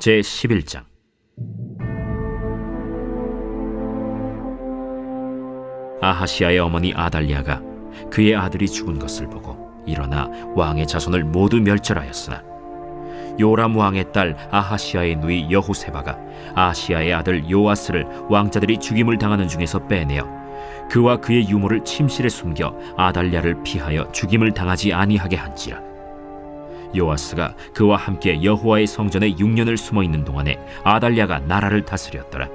제11장. 아하시아의 어머니 아달랴가 그의 아들이 죽은 것을 보고 일어나 왕의 자손을 모두 멸절하였으나 요람 왕의 딸 아하시아의 누이 여호세바가 아하시아의 아들 요아스를 왕자들이 죽임을 당하는 중에서 빼내어 그와 그의 유모를 침실에 숨겨 아달랴를 피하여 죽임을 당하지 아니하게 한지라. 요아스가 그와 함께 여호와의 성전에 6년을 숨어있는 동안에 아달랴가 나라를 다스렸더라.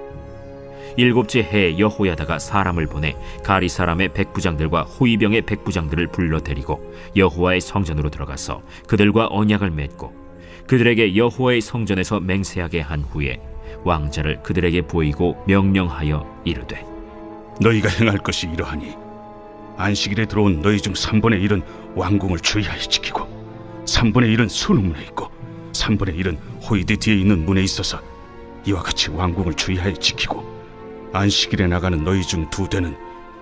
7째 해에 여호야다가 사람을 보내 가리 사람의 백부장들과 호위병의 백부장들을 불러 데리고 여호와의 성전으로 들어가서 그들과 언약을 맺고 그들에게 여호와의 성전에서 맹세하게 한 후에 왕자를 그들에게 보이고 명령하여 이르되, 너희가 행할 것이 이러하니 안식일에 들어온 너희 중 3분의 1은 왕궁을 주의하여 지키고 3분의 1은 수능문에 있고 3분의 1은 호위대 뒤에 있는 문에 있어서 이와 같이 왕궁을 주의하여 지키고 안식일에 나가는 너희 중 2대는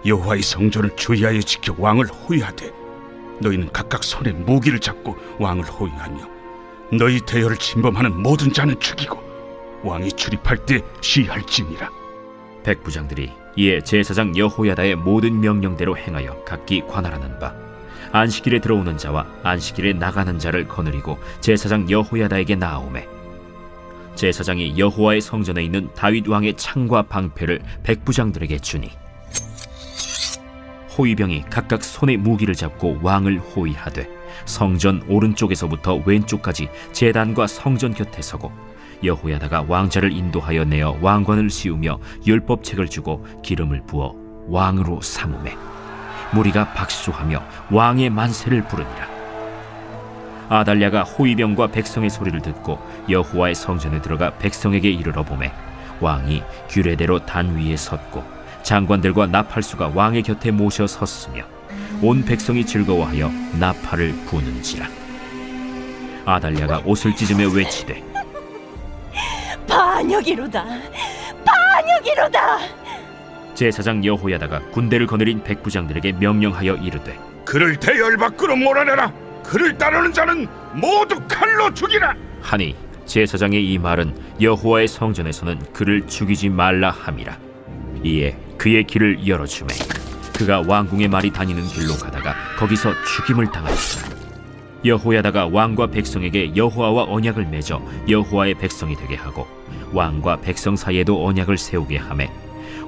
여호와의 성전을 주의하여 지켜 왕을 호위하되 너희는 각각 손에 무기를 잡고 왕을 호위하며 너희 대열을 침범하는 모든 자는 죽이고 왕이 출입할 때 시할지니라. 백부장들이 이에 제사장 여호야다의 모든 명령대로 행하여 각기 관할하는 바 안식일에 들어오는 자와 안식일에 나가는 자를 거느리고 제사장 여호야다에게 나아오매 제사장이 여호와의 성전에 있는 다윗 왕의 창과 방패를 백부장들에게 주니 호위병이 각각 손에 무기를 잡고 왕을 호위하되 성전 오른쪽에서부터 왼쪽까지 제단과 성전 곁에 서고 여호야다가 왕자를 인도하여 내어 왕관을 씌우며 율법책을 주고 기름을 부어 왕으로 삼으매 무리가 박수하며 왕의 만세를 부르니라. 아달랴가 호위병과 백성의 소리를 듣고 여호와의 성전에 들어가 백성에게 이르러 보매 왕이 규례대로 단 위에 섰고 장관들과 나팔수가 왕의 곁에 모셔 섰으며 온 백성이 즐거워하여 나팔을 부는지라. 아달랴가 옷을 찢으며 외치되, 반역이로다, 반역이로다. 제사장 여호야다가 군대를 거느린 백부장들에게 명령하여 이르되, 그를 대열 밖으로 몰아내라. 그를 따르는 자는 모두 칼로 죽이라 하니 제사장의 이 말은 여호와의 성전에서는 그를 죽이지 말라 함이라. 이에 그의 길을 열어주매 그가 왕궁의 말이 다니는 길로 가다가 거기서 죽임을 당하였더라. 여호야다가 왕과 백성에게 여호와와 언약을 맺어 여호와의 백성이 되게 하고 왕과 백성 사이에도 언약을 세우게 하매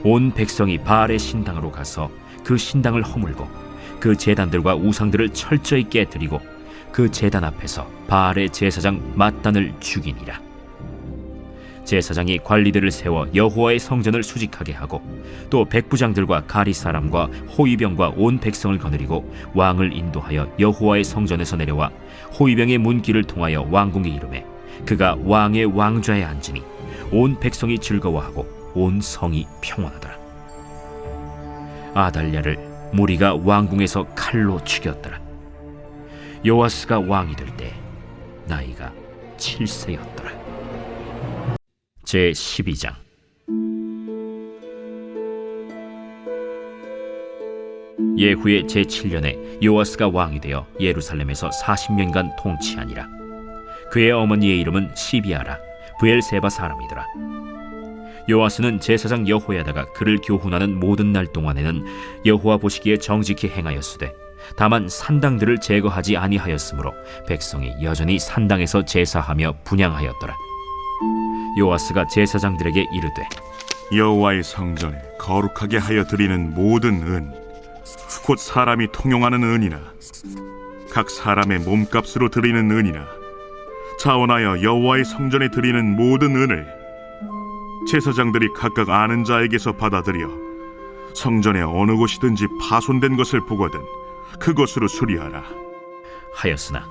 온 백성이 바알의 신당으로 가서 그 신당을 허물고 그 제단들과 우상들을 철저히 깨뜨리고 그 제단 앞에서 바알의 제사장 맏단을 죽이니라. 제사장이 관리들을 세워 여호와의 성전을 수직하게 하고 또 백부장들과 가리 사람과 호위병과 온 백성을 거느리고 왕을 인도하여 여호와의 성전에서 내려와 호위병의 문길을 통하여 왕궁에 이르매 그가 왕의 왕좌에 앉으니 온 백성이 즐거워하고 온 성이 평안하더라. 아달랴를 무리가 왕궁에서 칼로 죽였더라. 요아스가 왕이 될 때 나이가 7세였더라. 제12장. 예후의 제7년에 요아스가 왕이 되어 예루살렘에서 40년간 통치하니라. 그의 어머니의 이름은 시비아라 브엘세바 사람이더라. 요아스는 제사장 여호야다가 그를 교훈하는 모든 날 동안에는 여호와 보시기에 정직히 행하였으되 다만 산당들을 제거하지 아니하였으므로 백성이 여전히 산당에서 제사하며 분향하였더라. 요아스가 제사장들에게 이르되, 여호와의 성전에 거룩하게 하여 드리는 모든 은, 곧 사람이 통용하는 은이나 각 사람의 몸값으로 드리는 은이나 자원하여 여호와의 성전에 드리는 모든 은을 제사장들이 각각 아는 자에게서 받아들여 성전의 어느 곳이든지 파손된 것을 보거든 그것으로 수리하라 하였으나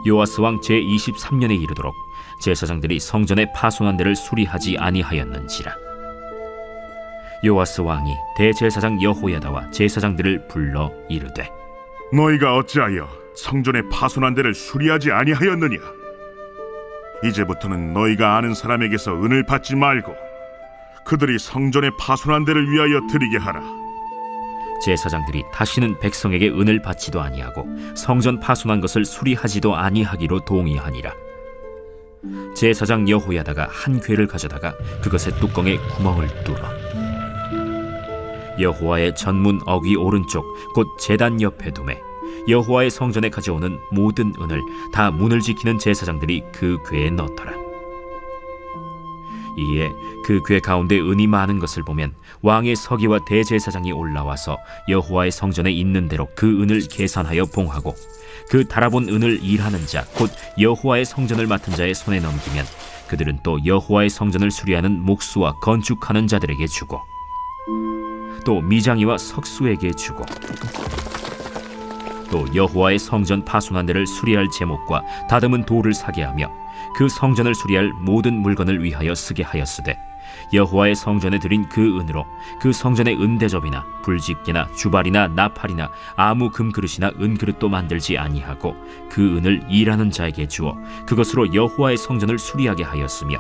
요아스 왕 제23년에 이르도록 제사장들이 성전의 파손한 데를 수리하지 아니하였는지라. 요아스 왕이 대제사장 여호야다와 제사장들을 불러 이르되, 너희가 어찌하여 성전의 파손한 데를 수리하지 아니하였느냐? 이제부터는 너희가 아는 사람에게서 은을 받지 말고 그들이 성전의 파손한 데를 위하여 드리게 하라. 제사장들이 다시는 백성에게 은을 받지도 아니하고 성전 파손한 것을 수리하지도 아니하기로 동의하니라. 제사장 여호야다가 한 궤를 가져다가 그것의 뚜껑에 구멍을 뚫어 여호와의 전문 어귀 오른쪽 곧 제단 옆에 두매 여호와의 성전에 가져오는 모든 은을 다 문을 지키는 제사장들이 그 궤에 넣더라. 이에 그 궤 가운데 은이 많은 것을 보면 왕의 서기와 대제사장이 올라와서 여호와의 성전에 있는 대로 그 은을 계산하여 봉하고 그 달아본 은을 일하는 자 곧 여호와의 성전을 맡은 자의 손에 넘기면 그들은 또 여호와의 성전을 수리하는 목수와 건축하는 자들에게 주고 또 미장이와 석수에게 주고 또 여호와의 성전 파손한 데를 수리할 제목과 다듬은 돌을 사게 하며 그 성전을 수리할 모든 물건을 위하여 쓰게 하였으되 여호와의 성전에 드린 그 은으로 그 성전의 은대접이나 불집게나 주발이나 나팔이나 아무 금그릇이나 은그릇도 만들지 아니하고 그 은을 일하는 자에게 주어 그것으로 여호와의 성전을 수리하게 하였으며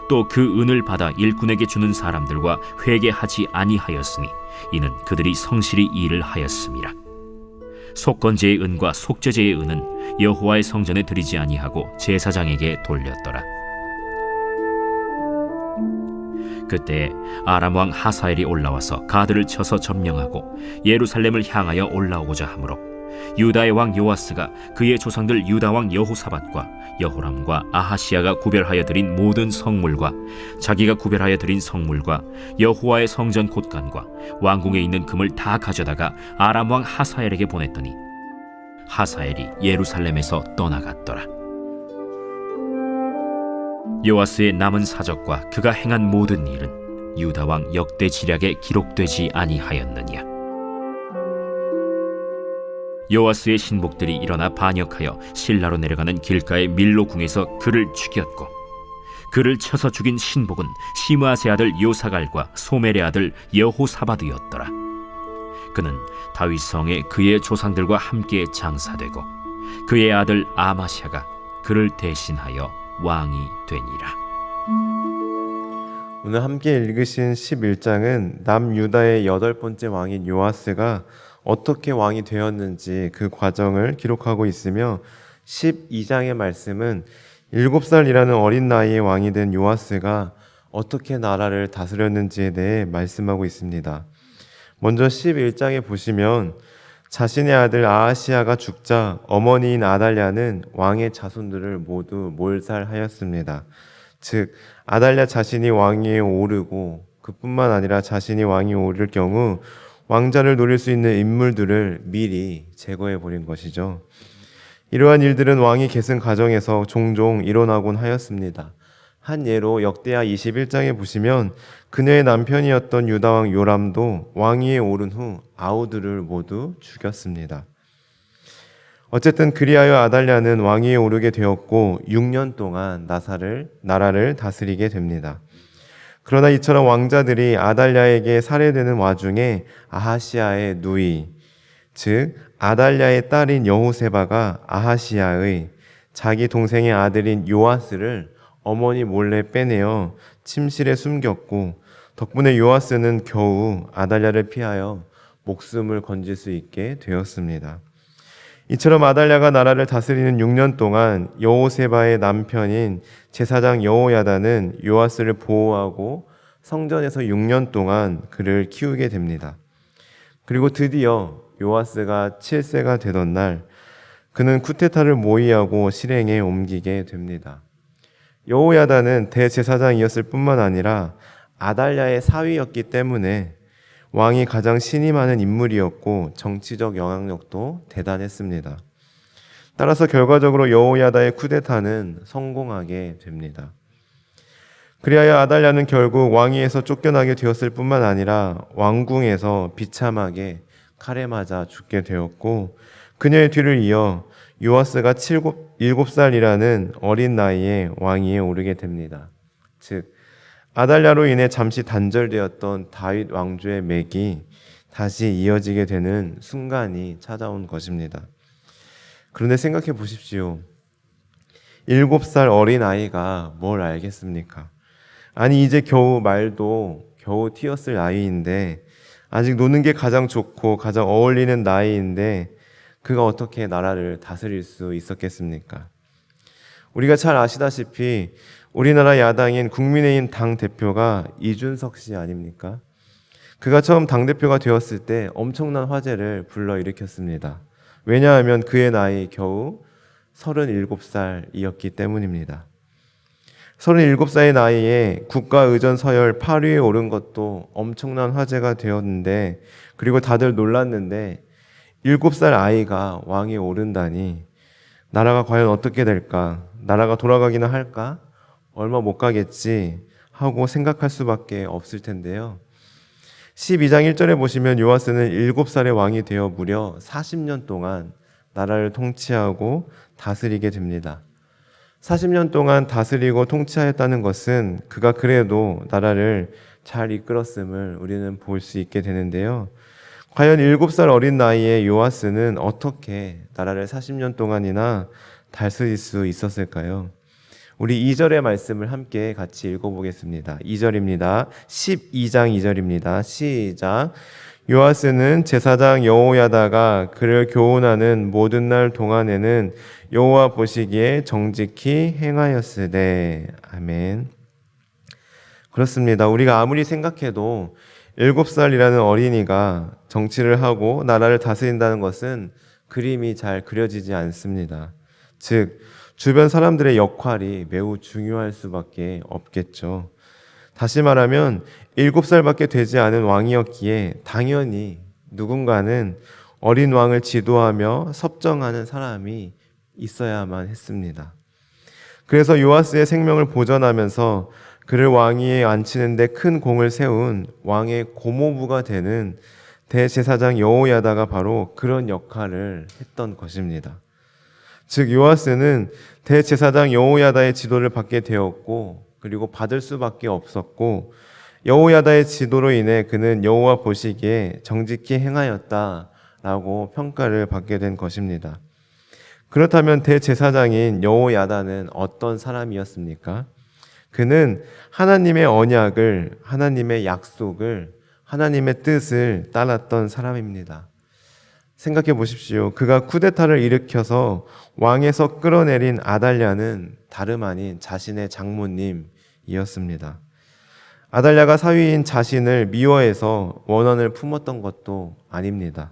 또 그 은을 받아 일꾼에게 주는 사람들과 회개하지 아니하였으니 이는 그들이 성실히 일을 하였음이라. 속건제의 은과 속죄제의 은은 여호와의 성전에 드리지 아니하고 제사장에게 돌렸더라. 그때 아람 왕 하사엘이 올라와서 가드를 쳐서 점령하고 예루살렘을 향하여 올라오고자 하므로 유다의 왕 요아스가 그의 조상들 유다 왕 여호사밧과 여호람과 아하시야가 구별하여 드린 모든 성물과 자기가 구별하여 드린 성물과 여호와의 성전 곳간과 왕궁에 있는 금을 다 가져다가 아람 왕 하사엘에게 보냈더니 하사엘이 예루살렘에서 떠나갔더라. 요아스의 남은 사적과 그가 행한 모든 일은 유다 왕 역대 지략에 기록되지 아니하였느냐. 요아스의 신복들이 일어나 반역하여 실라로 내려가는 길가의 밀로궁에서 그를 죽였고 그를 쳐서 죽인 신복은 시므아세 아들 요사갈과 소멜의 아들 여호사밧이었더라. 그는 다윗 성에 그의 조상들과 함께 장사되고 그의 아들 아마샤가 그를 대신하여 왕이 되니라. 오늘 함께 읽으신 11장은 남유다의 8번째 왕인 요아스가 어떻게 왕이 되었는지 그 과정을 기록하고 있으며 12장의 말씀은 7살이라는 어린 나이에 왕이 된 요아스가 어떻게 나라를 다스렸는지에 대해 말씀하고 있습니다. 먼저 11장에 보시면 자신의 아들 아하시야가 죽자 어머니인 아달랴는 왕의 자손들을 모두 몰살하였습니다. 즉 아달랴 자신이 왕위에 오르고 그뿐만 아니라 자신이 왕위에 오를 경우 왕자를 노릴 수 있는 인물들을 미리 제거해 버린 것이죠. 이러한 일들은 왕위 계승 과정에서 종종 일어나곤 하였습니다. 한 예로 역대하 21장에 보시면 그녀의 남편이었던 유다왕 요람도 왕위에 오른 후 아우들을 모두 죽였습니다. 어쨌든 그리하여 아달랴는 왕위에 오르게 되었고 6년 동안 나라를 다스리게 됩니다. 그러나 이처럼 왕자들이 아달랴에게 살해되는 와중에 아하시야의 누이, 즉 아달랴의 딸인 여호세바가 아하시야의 자기 동생의 아들인 요아스를 어머니 몰래 빼내어 침실에 숨겼고 덕분에 요아스는 겨우 아달랴를 피하여 목숨을 건질 수 있게 되었습니다. 이처럼 아달랴가 나라를 다스리는 6년 동안 여호세바의 남편인 제사장 여호야다는 요아스를 보호하고 성전에서 6년 동안 그를 키우게 됩니다. 그리고 드디어 요아스가 7세가 되던 날 그는 쿠데타를 모의하고 실행에 옮기게 됩니다. 여호야다는 대제사장이었을 뿐만 아니라 아달랴의 사위였기 때문에 왕이 가장 신임하는 인물이었고 정치적 영향력도 대단했습니다. 따라서 결과적으로 여호야다의 쿠데타는 성공하게 됩니다. 그리하여 아달랴는 결국 왕위에서 쫓겨나게 되었을 뿐만 아니라 왕궁에서 비참하게 칼에 맞아 죽게 되었고 그녀의 뒤를 이어 요아스가 7살이라는 어린 나이에 왕위에 오르게 됩니다. 즉 아달랴로 인해 잠시 단절되었던 다윗 왕조의 맥이 다시 이어지게 되는 순간이 찾아온 것입니다. 그런데 생각해 보십시오. 7살 어린 아이가 뭘 알겠습니까? 아니 이제 말도 겨우 튀었을 나이인데 아직 노는 게 가장 좋고 가장 어울리는 나이인데 그가 어떻게 나라를 다스릴 수 있었겠습니까? 우리가 잘 아시다시피 우리나라 야당인 국민의힘 당대표가 이준석 씨 아닙니까? 그가 처음 당대표가 되었을 때 엄청난 화제를 불러일으켰습니다. 왜냐하면 그의 나이 겨우 37살이었기 때문입니다. 37살의 나이에 국가의전 서열 8위에 오른 것도 엄청난 화제가 되었는데, 그리고 다들 놀랐는데 7살 아이가 왕위에 오른다니 나라가 과연 어떻게 될까? 나라가 돌아가기는 할까? 얼마 못 가겠지 하고 생각할 수밖에 없을 텐데요. 12장 1절에 보시면 요아스는 7살의 왕이 되어 무려 40년 동안 나라를 통치하고 다스리게 됩니다. 40년 동안 다스리고 통치하였다는 것은 그가 그래도 나라를 잘 이끌었음을 우리는 볼 수 있게 되는데요. 과연 7살 어린 나이에 요아스는 어떻게 나라를 40년 동안이나 다스릴 수 있었을까요? 우리 2절의 말씀을 함께 같이 읽어보겠습니다. 2절입니다. 12장 2절입니다. 시작. 요아스는 제사장 여호야다가 그를 교훈하는 모든 날 동안에는 여호와 보시기에 정직히 행하였으되. 아멘. 그렇습니다. 우리가 아무리 생각해도 7살이라는 어린이가 정치를 하고 나라를 다스린다는 것은 그림이 잘 그려지지 않습니다. 즉, 주변 사람들의 역할이 매우 중요할 수밖에 없겠죠. 다시 말하면 7살밖에 되지 않은 왕이었기에 당연히 누군가는 어린 왕을 지도하며 섭정하는 사람이 있어야만 했습니다. 그래서 요아스의 생명을 보전하면서 그를 왕위에 앉히는 데 큰 공을 세운 왕의 고모부가 되는 대제사장 여호야다가 바로 그런 역할을 했던 것입니다. 즉 요아스는 대제사장 여호야다의 지도를 받게 되었고, 그리고 받을 수밖에 없었고, 여호야다의 지도로 인해 그는 여호와 보시기에 정직히 행하였다라고 평가를 받게 된 것입니다. 그렇다면 대제사장인 여호야다는 어떤 사람이었습니까? 그는 하나님의 언약을, 하나님의 약속을, 하나님의 뜻을 따랐던 사람입니다. 생각해 보십시오. 그가 쿠데타를 일으켜서 왕에서 끌어내린 아달랴는 다름 아닌 자신의 장모님이었습니다. 아달랴가 사위인 자신을 미워해서 원한을 품었던 것도 아닙니다.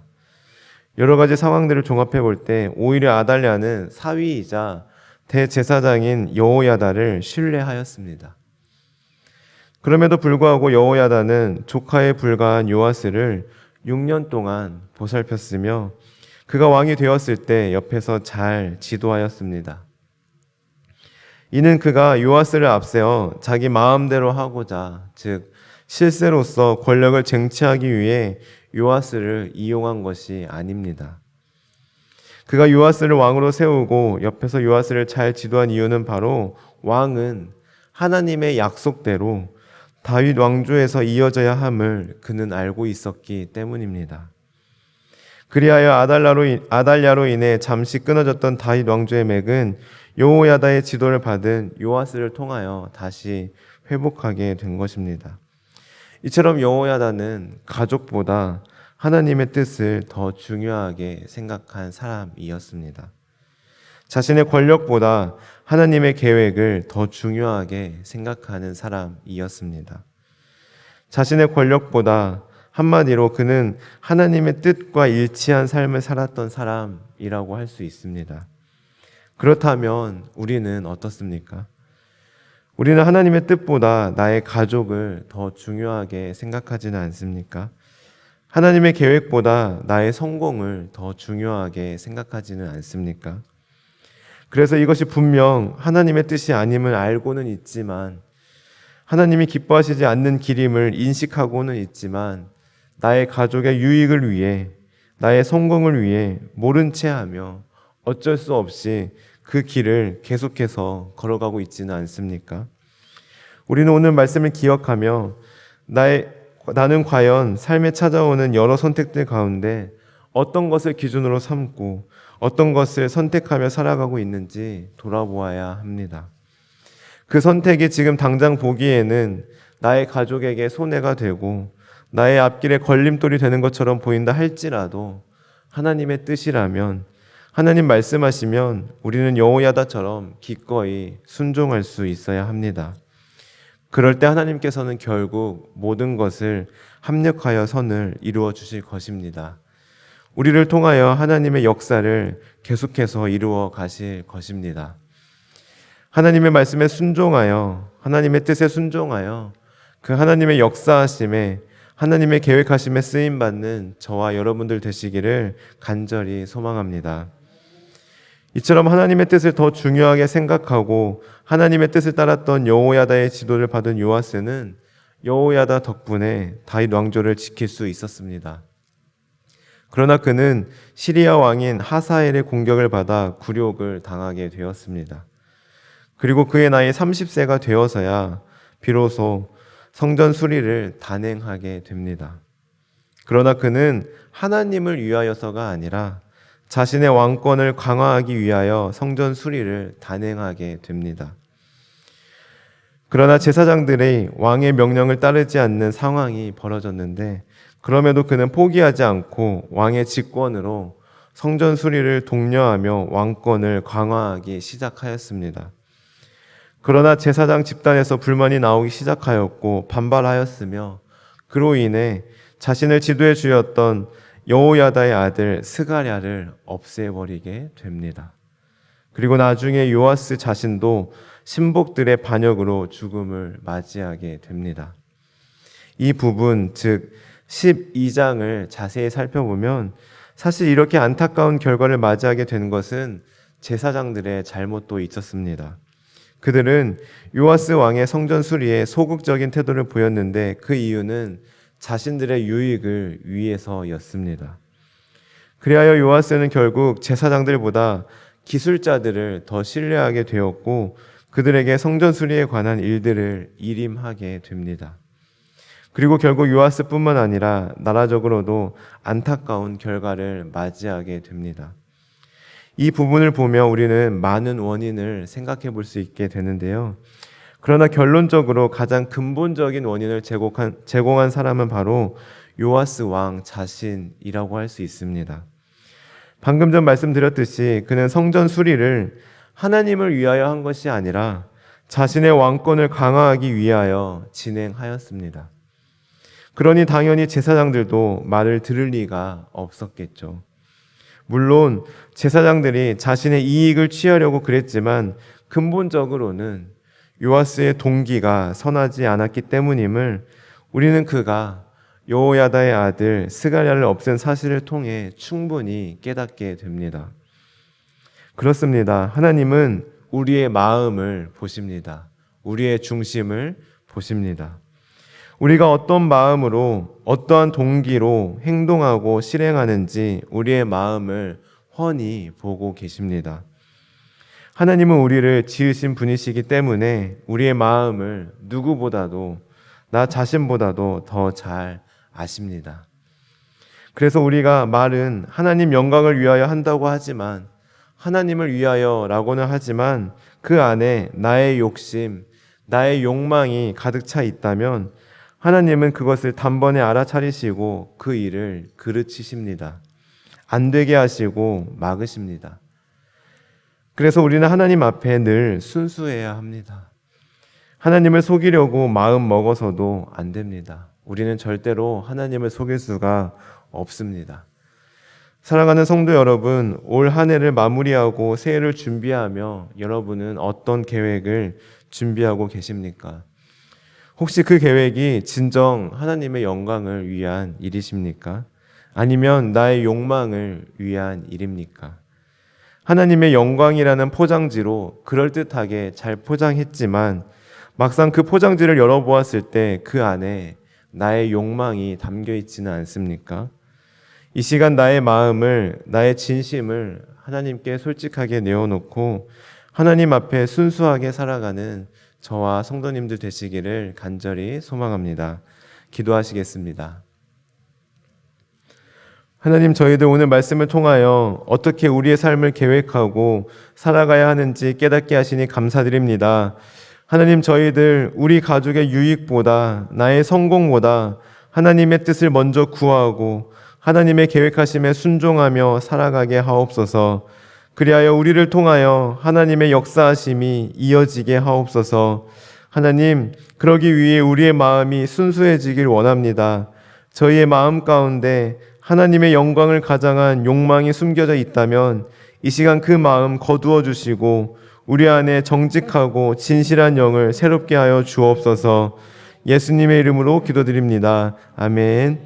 여러 가지 상황들을 종합해 볼 때 오히려 아달랴는 사위이자 대제사장인 여호야다를 신뢰하였습니다. 그럼에도 불구하고 여호야다는 조카에 불과한 요아스를 6년 동안 보살폈으며 그가 왕이 되었을 때 옆에서 잘 지도하였습니다. 이는 그가 요아스를 앞세워 자기 마음대로 하고자, 즉 실세로서 권력을 쟁취하기 위해 요아스를 이용한 것이 아닙니다. 그가 요아스를 왕으로 세우고 옆에서 요아스를 잘 지도한 이유는 바로 왕은 하나님의 약속대로 다윗 왕조에서 이어져야 함을 그는 알고 있었기 때문입니다. 그리하여 아달랴로 인해 잠시 끊어졌던 다윗 왕조의 맥은 여호야다의 지도를 받은 요아스를 통하여 다시 회복하게 된 것입니다. 이처럼 여호야다는 가족보다 하나님의 뜻을 더 중요하게 생각한 사람이었습니다. 자신의 권력보다 하나님의 계획을 더 중요하게 생각하는 사람이었습니다. 자신의 권력보다 한마디로 그는 하나님의 뜻과 일치한 삶을 살았던 사람이라고 할 수 있습니다. 그렇다면 우리는 어떻습니까? 우리는 하나님의 뜻보다 나의 가족을 더 중요하게 생각하지는 않습니까? 하나님의 계획보다 나의 성공을 더 중요하게 생각하지는 않습니까? 그래서 이것이 분명 하나님의 뜻이 아님을 알고는 있지만, 하나님이 기뻐하시지 않는 길임을 인식하고는 있지만, 나의 가족의 유익을 위해, 나의 성공을 위해 모른 채 하며 어쩔 수 없이 그 길을 계속해서 걸어가고 있지는 않습니까? 우리는 오늘 말씀을 기억하며 나는 과연 삶에 찾아오는 여러 선택들 가운데 어떤 것을 기준으로 삼고 어떤 것을 선택하며 살아가고 있는지 돌아보아야 합니다. 그 선택이 지금 당장 보기에는 나의 가족에게 손해가 되고 나의 앞길에 걸림돌이 되는 것처럼 보인다 할지라도 하나님의 뜻이라면, 하나님 말씀하시면 우리는 여호야다처럼 기꺼이 순종할 수 있어야 합니다. 그럴 때 하나님께서는 결국 모든 것을 합력하여 선을 이루어 주실 것입니다. 우리를 통하여 하나님의 역사를 계속해서 이루어 가실 것입니다. 하나님의 말씀에 순종하여, 하나님의 뜻에 순종하여 그 하나님의 역사하심에, 하나님의 계획하심에 쓰임받는 저와 여러분들 되시기를 간절히 소망합니다. 이처럼 하나님의 뜻을 더 중요하게 생각하고 하나님의 뜻을 따랐던 여호야다의 지도를 받은 요아스는 여호야다 덕분에 다윗 왕조를 지킬 수 있었습니다. 그러나 그는 시리아 왕인 하사엘의 공격을 받아 굴욕을 당하게 되었습니다. 그리고 그의 나이 30세가 되어서야 비로소 성전 수리를 단행하게 됩니다. 그러나 그는 하나님을 위하여서가 아니라 자신의 왕권을 강화하기 위하여 성전 수리를 단행하게 됩니다. 그러나 제사장들이 왕의 명령을 따르지 않는 상황이 벌어졌는데 그럼에도 그는 포기하지 않고 왕의 직권으로 성전 수리를 독려하며 왕권을 강화하기 시작하였습니다. 그러나 제사장 집단에서 불만이 나오기 시작하였고 반발하였으며 그로 인해 자신을 지도해 주었던 여호야다의 아들 스가랴를 없애버리게 됩니다. 그리고 나중에 요아스 자신도 신복들의 반역으로 죽음을 맞이하게 됩니다. 이 부분, 즉 12장을 자세히 살펴보면 사실 이렇게 안타까운 결과를 맞이하게 된 것은 제사장들의 잘못도 있었습니다. 그들은 요아스 왕의 성전 수리에 소극적인 태도를 보였는데 그 이유는 자신들의 유익을 위해서였습니다. 그리하여 요아스는 결국 제사장들보다 기술자들을 더 신뢰하게 되었고 그들에게 성전 수리에 관한 일들을 일임하게 됩니다. 그리고 결국 요아스뿐만 아니라 나라적으로도 안타까운 결과를 맞이하게 됩니다. 이 부분을 보며 우리는 많은 원인을 생각해 볼 수 있게 되는데요. 그러나 결론적으로 가장 근본적인 원인을 제공한 사람은 바로 요아스 왕 자신이라고 할 수 있습니다. 방금 전 말씀드렸듯이 그는 성전 수리를 하나님을 위하여 한 것이 아니라 자신의 왕권을 강화하기 위하여 진행하였습니다. 그러니 당연히 제사장들도 말을 들을 리가 없었겠죠. 물론 제사장들이 자신의 이익을 취하려고 그랬지만 근본적으로는 요아스의 동기가 선하지 않았기 때문임을 우리는 그가 여호야다의 아들 스가랴를 없앤 사실을 통해 충분히 깨닫게 됩니다. 그렇습니다. 하나님은 우리의 마음을 보십니다. 우리의 중심을 보십니다. 우리가 어떤 마음으로 어떠한 동기로 행동하고 실행하는지 우리의 마음을 훤히 보고 계십니다. 하나님은 우리를 지으신 분이시기 때문에 우리의 마음을 누구보다도 나 자신보다도 더 잘 아십니다. 그래서 우리가 말은 하나님 영광을 위하여 한다고 하지만 하나님을 위하여라고는 하지만 그 안에 나의 욕심, 나의 욕망이 가득 차 있다면 하나님은 그것을 단번에 알아차리시고 그 일을 그르치십니다. 안 되게 하시고 막으십니다. 그래서 우리는 하나님 앞에 늘 순수해야 합니다. 하나님을 속이려고 마음 먹어서도 안 됩니다. 우리는 절대로 하나님을 속일 수가 없습니다. 사랑하는 성도 여러분, 올 한 해를 마무리하고 새해를 준비하며 여러분은 어떤 계획을 준비하고 계십니까? 혹시 그 계획이 진정 하나님의 영광을 위한 일이십니까? 아니면 나의 욕망을 위한 일입니까? 하나님의 영광이라는 포장지로 그럴듯하게 잘 포장했지만 막상 그 포장지를 열어보았을 때 그 안에 나의 욕망이 담겨 있지는 않습니까? 이 시간 나의 마음을, 나의 진심을 하나님께 솔직하게 내어놓고 하나님 앞에 순수하게 살아가는 저와 성도님들 되시기를 간절히 소망합니다. 기도하시겠습니다. 하나님, 저희들 오늘 말씀을 통하여 어떻게 우리의 삶을 계획하고 살아가야 하는지 깨닫게 하시니 감사드립니다. 하나님, 저희들 우리 가족의 유익보다 나의 성공보다 하나님의 뜻을 먼저 구하고 하나님의 계획하심에 순종하며 살아가게 하옵소서. 그리하여 우리를 통하여 하나님의 역사하심이 이어지게 하옵소서. 하나님, 그러기 위해 우리의 마음이 순수해지길 원합니다. 저희의 마음 가운데 하나님의 영광을 가장한 욕망이 숨겨져 있다면 이 시간 그 마음 거두어 주시고 우리 안에 정직하고 진실한 영을 새롭게 하여 주옵소서. 예수님의 이름으로 기도드립니다. 아멘.